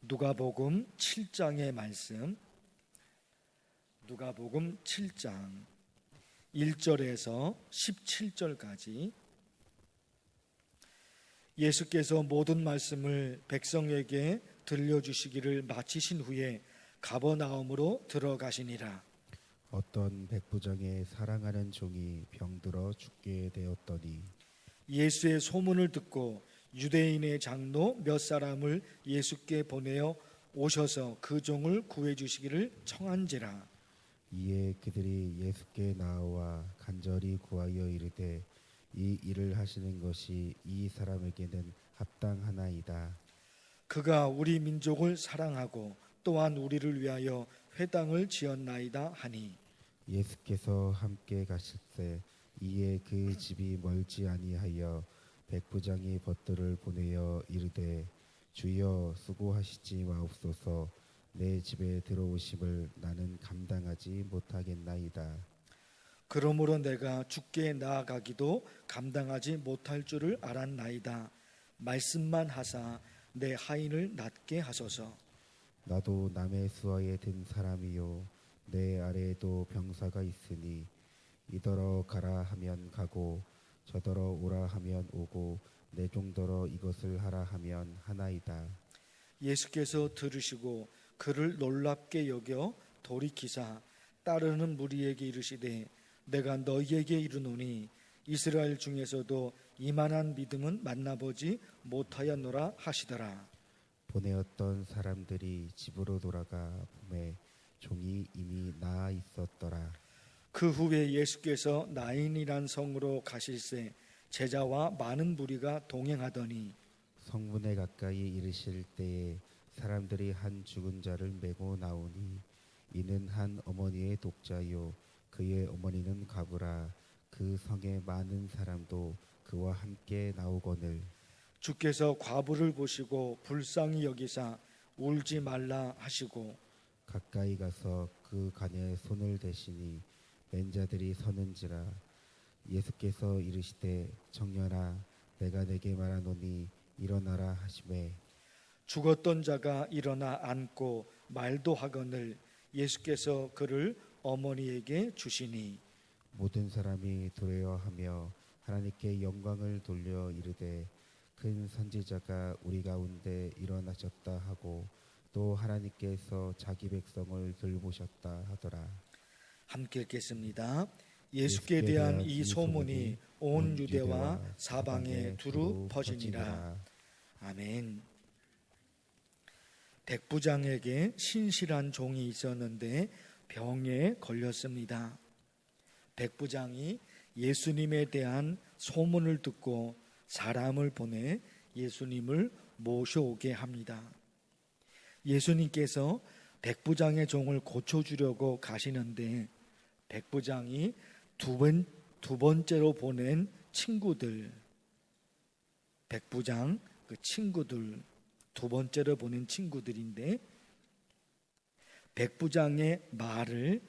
누가복음 7장의 말씀, 누가복음 7장 1절에서 17절까지 예수께서 모든 말씀을 백성에게 들려주시기를 마치신 후에 가버나움으로 들어가시니라. 어떤 백부장의 사랑하는 종이 병들어 죽게 되었더니 예수의 소문을 듣고 유대인의 장로 몇 사람을 예수께 보내어 오셔서 그 종을 구해 주시기를 청한지라. 이에 그들이 예수께 나와 간절히 구하여 이르되 이 일을 하시는 것이 이 사람에게는 합당하나이다. 그가 우리 민족을 사랑하고 또한 우리를 위하여 회당을 지었나이다 하니 예수께서 함께 가실새 이에 그 집이 멀지 아니하여 백부장이 벗들을 보내어 이르되 주여 수고하시지 마옵소서. 내 집에 들어오심을 나는 감당하지 못하겠나이다. 그러므로 내가 주께 나아가기도 감당하지 못할 줄을 알았나이다. 말씀만 하사 내 하인을 낫게 하소서. 나도 남의 수하에 든 사람이요 내 아래에도 병사가 있으니 이더러 가라 하면 가고 저더러 오라 하면 오고 내 종더러 이것을 하라 하면 하나이다. 예수께서 들으시고 그를 놀랍게 여겨 돌이키사 따르는 무리에게 이르시되 내가 너희에게 이르노니 이스라엘 중에서도 이만한 믿음은 만나보지 못하였노라 하시더라. 보내었던 사람들이 집으로 돌아가 보매 종이 이미 나아 있었더라. 그 후에 예수께서 나인이란 성으로 가실새 제자와 많은 무리가 동행하더니 성문에 가까이 이르실 때에 사람들이 한 죽은 자를 메고 나오니 이는 한 어머니의 독자요 그의 어머니는 가부라. 그 성에 많은 사람도 그와 함께 나오거늘 주께서 과부를 보시고 불쌍히 여기사 울지 말라 하시고 가까이 가서 그 간에 손을 대시니 맨 자들이 서는지라. 예수께서 이르시되 청년아 내가 내게 말하노니 일어나라 하시매 죽었던 자가 일어나 앉고 말도 하거늘 예수께서 그를 어머니에게 주시니 모든 사람이 두려워하며 하나님께 영광을 돌려 이르되 큰 선지자가 우리 가운데 일어나셨다 하고 또 하나님께서 자기 백성을 돌보셨다 하더라. 함께 읽겠습니다. 예수께 대한 이 소문이 온 유대와 사방에 두루 퍼지니라. 아멘. 백부장에게 신실한 종이 있었는데 병에 걸렸습니다. 백부장이 예수님에 대한 소문을 듣고 사람을 보내 예수님을 모셔오게 합니다. 예수님께서 백부장의 종을 고쳐주려고 가시는데 백부장이 두 번째로 보낸 친구들, 백부장 그 친구들 두 번째로 보낸 친구들인데 백부장의 말을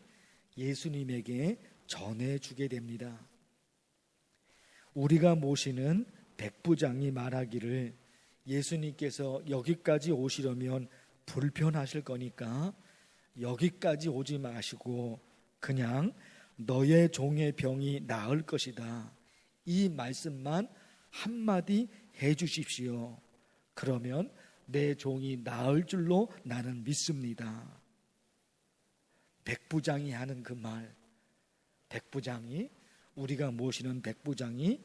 예수님에게 전해주게 됩니다. 우리가 모시는 백부장이 말하기를 예수님께서 여기까지 오시려면 불편하실 거니까 여기까지 오지 마시고 그냥 너의 종의 병이 나을 것이다. 이 말씀만 한마디 해 주십시오. 그러면 내 종이 나을 줄로 나는 믿습니다. 백부장이 하는 그 말, 백부장이 우리가 모시는 백부장이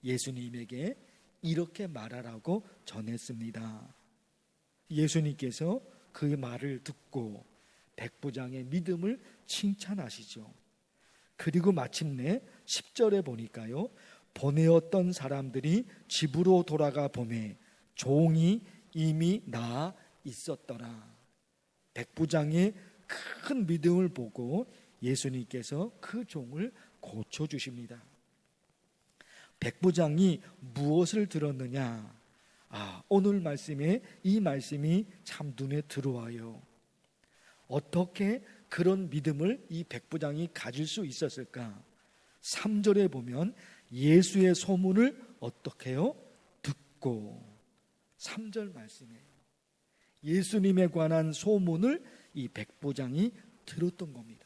예수님에게 이렇게 말하라고 전했습니다. 예수님께서 그 말을 듣고 백부장의 믿음을 칭찬하시죠. 그리고 마침내 10절에 보니까요, 보내었던 사람들이 집으로 돌아가 보매 종이 이미 나아 있었더라. 백부장의 큰 믿음을 보고 예수님께서 그 종을 고쳐주십니다. 백부장이 무엇을 들었느냐? 오늘 말씀에 이 말씀이 참 눈에 들어와요. 어떻게 그런 믿음을 이 백부장이 가질 수 있었을까? 3절에 보면 예수의 소문을 어떻게 해요? 듣고 3절 말씀이에요. 예수님에 관한 소문을 이 백부장이 들었던 겁니다.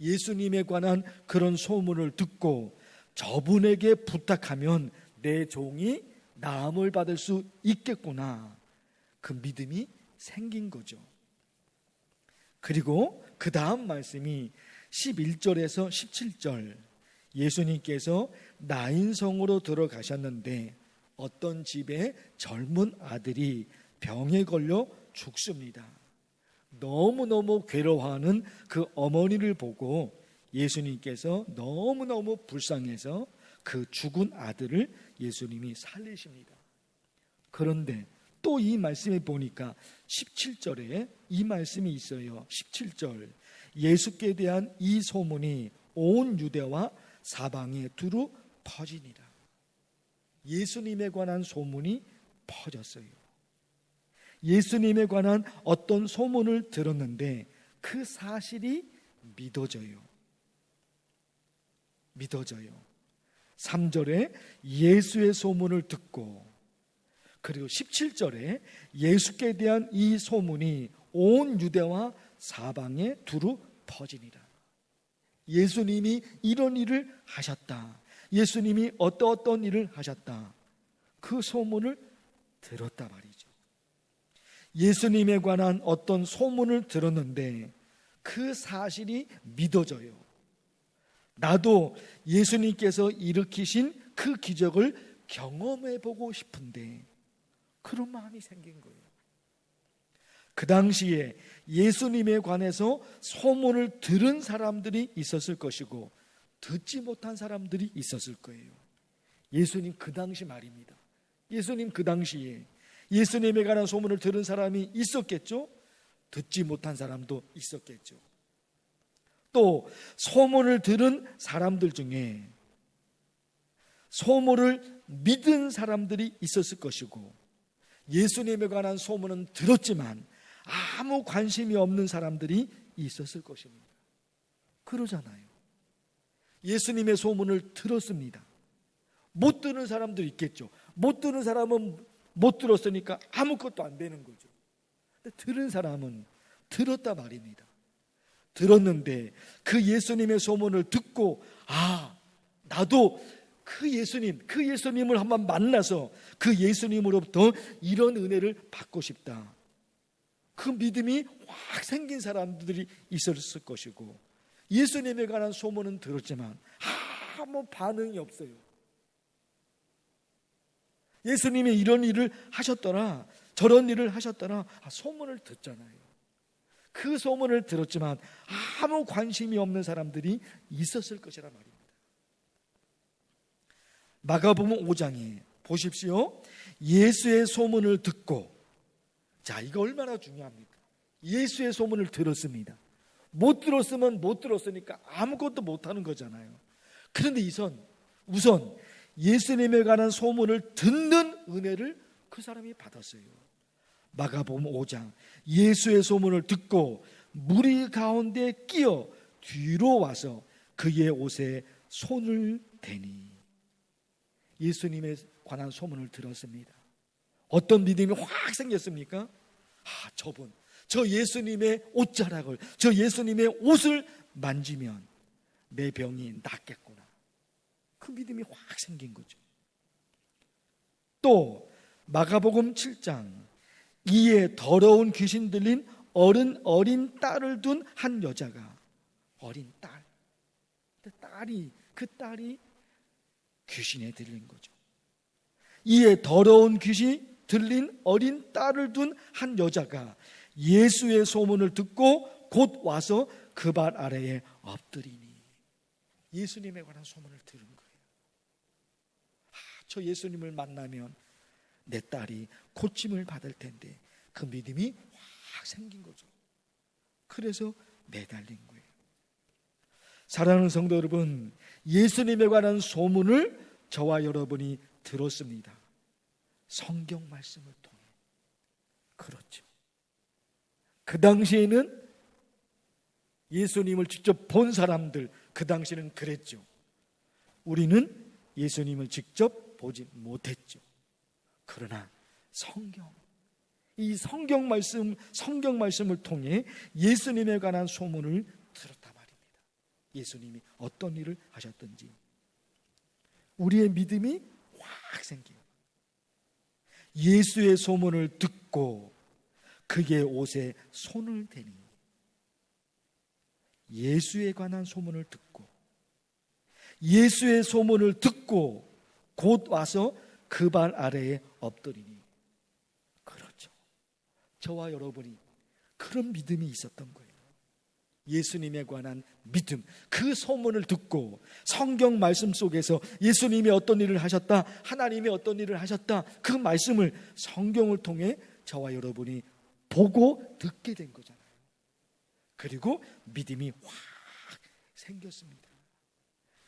예수님에 관한 그런 소문을 듣고 저분에게 부탁하면 내 종이 나음을 받을 수 있겠구나, 그 믿음이 생긴 거죠. 그리고 그 다음 말씀이 11절에서 17절, 예수님께서 나인성으로 들어가셨는데 어떤 집에 젊은 아들이 병에 걸려 죽습니다. 너무너무 괴로워하는 그 어머니를 보고 예수님께서 너무너무 불쌍해서 그 죽은 아들을 예수님이 살리십니다. 그런데 또 이 말씀에 보니까 17절에 이 말씀이 있어요. 17절, 예수께 대한 이 소문이 온 유대와 사방에 두루 퍼지니라. 예수님에 관한 소문이 퍼졌어요. 예수님에 관한 어떤 소문을 들었는데 그 사실이 믿어져요. 3절에 예수의 소문을 듣고, 그리고 17절에 예수께 대한 이 소문이 온 유대와 사방에 두루 퍼지니라. 예수님이 이런 일을 하셨다, 예수님이 어떤 일을 하셨다, 그 소문을 들었다 말이죠. 예수님에 관한 어떤 소문을 들었는데 그 사실이 믿어져요. 나도 예수님께서 일으키신 그 기적을 경험해 보고 싶은데 그런 마음이 생긴 거예요. 그 당시에 예수님에 관해서 소문을 들은 사람들이 있었을 것이고 듣지 못한 사람들이 있었을 거예요. 예수님 그 당시 말입니다. 예수님 그 당시에 예수님에 관한 소문을 들은 사람이 있었겠죠? 듣지 못한 사람도 있었겠죠. 또 소문을 들은 사람들 중에 소문을 믿은 사람들이 있었을 것이고, 예수님에 관한 소문은 들었지만 아무 관심이 없는 사람들이 있었을 것입니다. 그러잖아요. 예수님의 소문을 들었습니다. 못 들은 사람도 있겠죠. 못 들은 사람은 못 들었으니까 아무것도 안 되는 거죠. 근데 들은 사람은 들었다 말입니다. 들었는데 그 예수님의 소문을 듣고, 나도 그 예수님을 한번 만나서 그 예수님으로부터 이런 은혜를 받고 싶다, 그 믿음이 확 생긴 사람들이 있었을 것이고, 예수님에 관한 소문은 들었지만 아무 반응이 없어요. 예수님이 이런 일을 하셨더라, 저런 일을 하셨더라, 소문을 듣잖아요. 그 소문을 들었지만 아무 관심이 없는 사람들이 있었을 것이라 말입니다. 마가복음 5장에 보십시오. 예수의 소문을 듣고, 자, 이거 얼마나 중요합니까? 예수의 소문을 들었습니다. 못 들었으면 못 들었으니까 아무것도 못하는 거잖아요. 그런데 우선 예수님에 관한 소문을 듣는 은혜를 그 사람이 받았어요. 마가복음 5장, 예수의 소문을 듣고 무리 가운데 끼어 뒤로 와서 그의 옷에 손을 대니. 예수님에 관한 소문을 들었습니다. 어떤 믿음이 확 생겼습니까? 저 예수님의 옷자락을, 저 예수님의 옷을 만지면 내 병이 낫겠구나, 그 믿음이 확 생긴 거죠. 또 마가복음 7장, 이에 더러운 귀신 들린 어린 딸을 둔 한 여자가, 어린 딸, 그 딸이 귀신에 들린 거죠. 이에 더러운 귀신이 들린 어린 딸을 둔 한 여자가 예수의 소문을 듣고 곧 와서 그 발 아래에 엎드리니. 예수님에 관한 소문을 들은 거예요. 저 예수님을 만나면 내 딸이 고침을 받을 텐데, 그 믿음이 확 생긴 거죠. 그래서 매달린 거예요. 사랑하는 성도 여러분, 예수님에 관한 소문을 저와 여러분이 들었습니다. 성경 말씀을 통해. 그렇죠. 그 당시에는 예수님을 직접 본 사람들, 그 당시에는 그랬죠. 우리는 예수님을 직접 보지 못했죠. 그러나 성경, 이 성경 말씀을 통해 예수님에 관한 소문을 들었단 말입니다. 예수님이 어떤 일을 하셨든지 우리의 믿음이 확 생겨요. 예수의 소문을 듣고 그의 옷에 손을 대니, 예수에 관한 소문을 듣고 예수의 소문을 듣고 곧 와서 그 발 아래에 엎드리니, 그렇죠. 저와 여러분이 그런 믿음이 있었던 거예요. 예수님에 관한 믿음, 그 소문을 듣고 성경 말씀 속에서 예수님이 어떤 일을 하셨다, 하나님이 어떤 일을 하셨다, 그 말씀을 성경을 통해 저와 여러분이 보고 듣게 된 거잖아요. 그리고 믿음이 확 생겼습니다.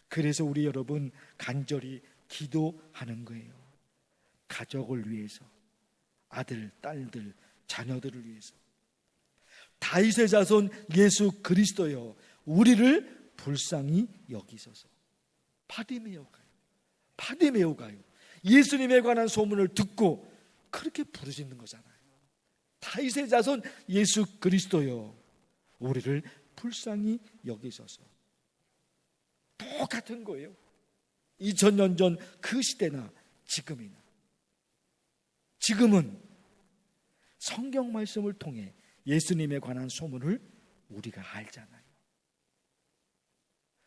그래서 우리 여러분 간절히 기도하는 거예요. 가족을 위해서, 아들, 딸들, 자녀들을 위해서. 다윗의 자손 예수 그리스도여, 우리를 불쌍히 여기소서. 바디메오 가요. 예수님에 관한 소문을 듣고 그렇게 부르짖는 거잖아요. 다윗의 자손 예수 그리스도여, 우리를 불쌍히 여기소서. 똑같은 거예요. 2000년 전 그 시대나 지금이나. 지금은 성경 말씀을 통해 예수님에 관한 소문을 우리가 알잖아요.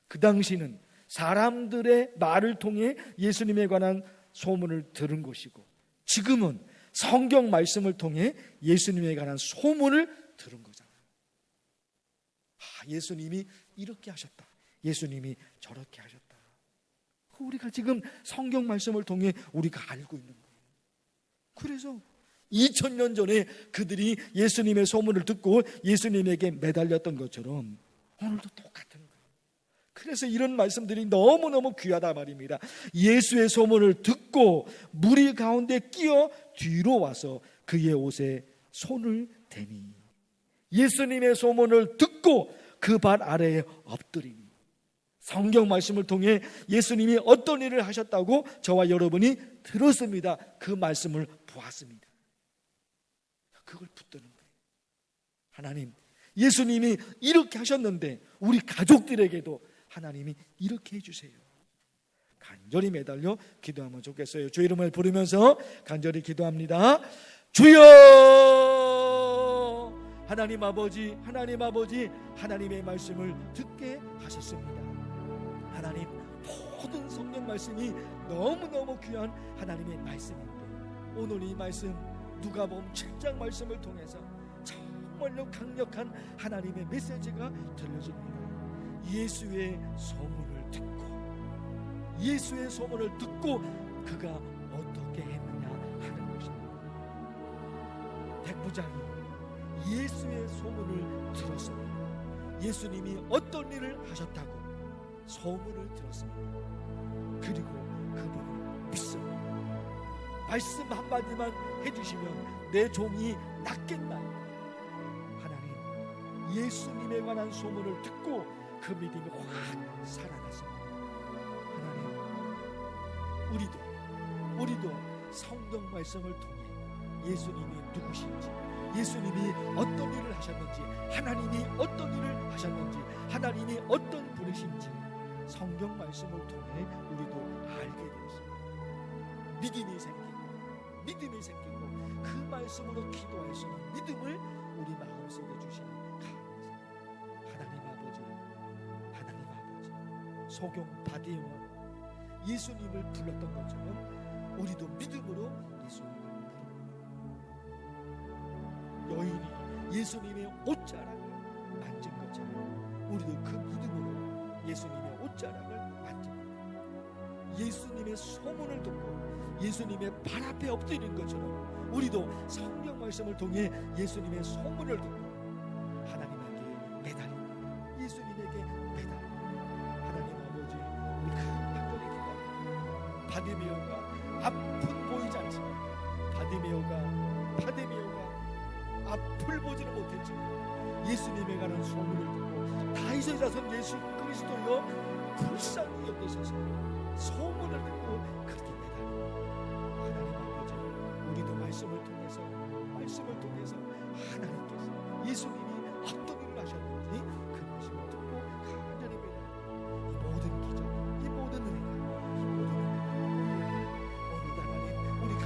그 당시는 사람들의 말을 통해 예수님에 관한 소문을 들은 것이고, 지금은 성경 말씀을 통해 예수님에 관한 소문을 들은 거잖아요. 예수님이 이렇게 하셨다, 예수님이 저렇게 하셨다. 우리가 지금 성경 말씀을 통해 우리가 알고 있는 거예요. 그래서 2000년 전에 그들이 예수님의 소문을 듣고 예수님에게 매달렸던 것처럼 오늘도 똑같은 거예요. 그래서 이런 말씀들이 너무너무 귀하다 말입니다. 예수의 소문을 듣고 무리 가운데 끼어 뒤로 와서 그의 옷에 손을 대니, 예수님의 소문을 듣고 그 발 아래에 엎드리니, 성경 말씀을 통해 예수님이 어떤 일을 하셨다고 저와 여러분이 들었습니다. 그 말씀을 보았습니다. 그걸 붙드는 거예요. 하나님, 예수님이 이렇게 하셨는데 우리 가족들에게도 하나님이 이렇게 해주세요. 간절히 매달려 기도하면 좋겠어요. 주의 이름을 부르면서 간절히 기도합니다. 주여! 하나님 아버지, 하나님 아버지, 하나님의 말씀을 듣게 하셨습니다. 하나님, 모든 성경 말씀이 너무너무 귀한 하나님의 말씀인데 오늘 이 말씀 누가복음 7장 말씀을 통해서 정말로 강력한 하나님의 메시지가 들려집니다. 예수의 소문을 듣고, 예수의 소문을 듣고 그가 어떻게 했느냐 하는 것입니다. 백부장이 예수의 소문을 들었습니다. 예수님이 어떤 일을 하셨다고 소문을 들었습니다. 그리고 그분을 믿습니다. 말씀 한마디만 해주시면 내 종이 낫겠나요? 하나님, 예수님에 관한 소문을 듣고 그 믿음이 확 살아났습니다. 하나님, 우리도 성경 말씀을 통해 예수님이 누구신지, 예수님이 어떤 일을 하셨는지, 하나님이 어떤 일을 하셨는지, 하나님이 어떤 분이신지 성경 말씀을 통해 우리도 알게 되었습니다. 믿음이 생기고 그 말씀으로 기도할 수 있는 믿음을 우리 마음속에 주시니 감사합니다. 하나님 아버지, 소경 바디오가 예수님을 불렀던 것처럼 우리도 믿음으로 예수님을 부릅니다. 여인이 예수님의 옷자락을 만진 것처럼 우리도 그 믿음으로 예수님의 옷자락을 만집니다. 예수님의 소문을 듣고 예수님의 발 앞에 엎드리는 것처럼 우리도 성경 말씀을 통해 예수님의 소문을 듣고 하나님에게 매달립니다. 예수님에게 매달립니다. 하나님 아버지, 우리 간절히 기도합니다. 바디메오가 앞은 보이지 않지만 바디메오가 앞을 보지는 못했지만 예수님에 관한 소문을 듣고 다윗의 자손 예수 그리스도여 불쌍히 여기소서 소문을 듣고 그렇게 매달립니다. 하나님 아버지, 우리도 말씀을 통해서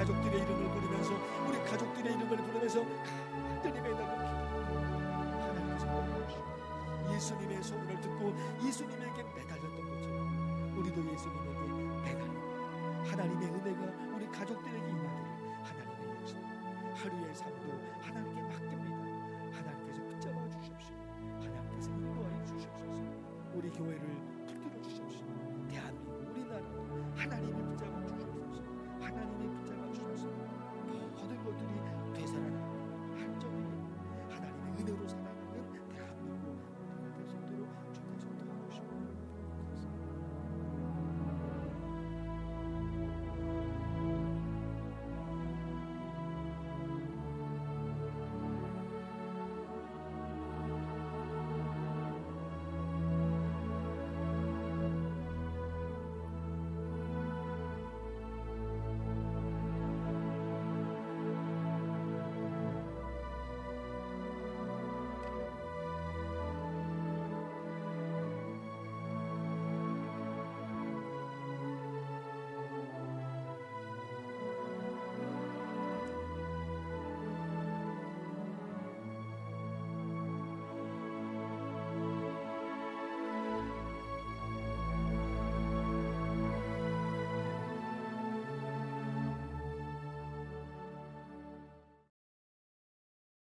가족들의 이름을 부르면서 우리 가족들의 이름을 부르면서 하나님의 이름을 하나님께서 보내주시고 예수님의 소문을 듣고 예수님에게 매달렸던 것처럼 우리도 예수님에게 매달리고 하나님의 은혜가 우리 가족들에게 임하기를 하나님의 역사 하루의 삶도 하나님께 맡깁니다. 하나님께서 붙잡아 주십시오. 하나님께서 인도하여 주시옵소서. 우리 교회를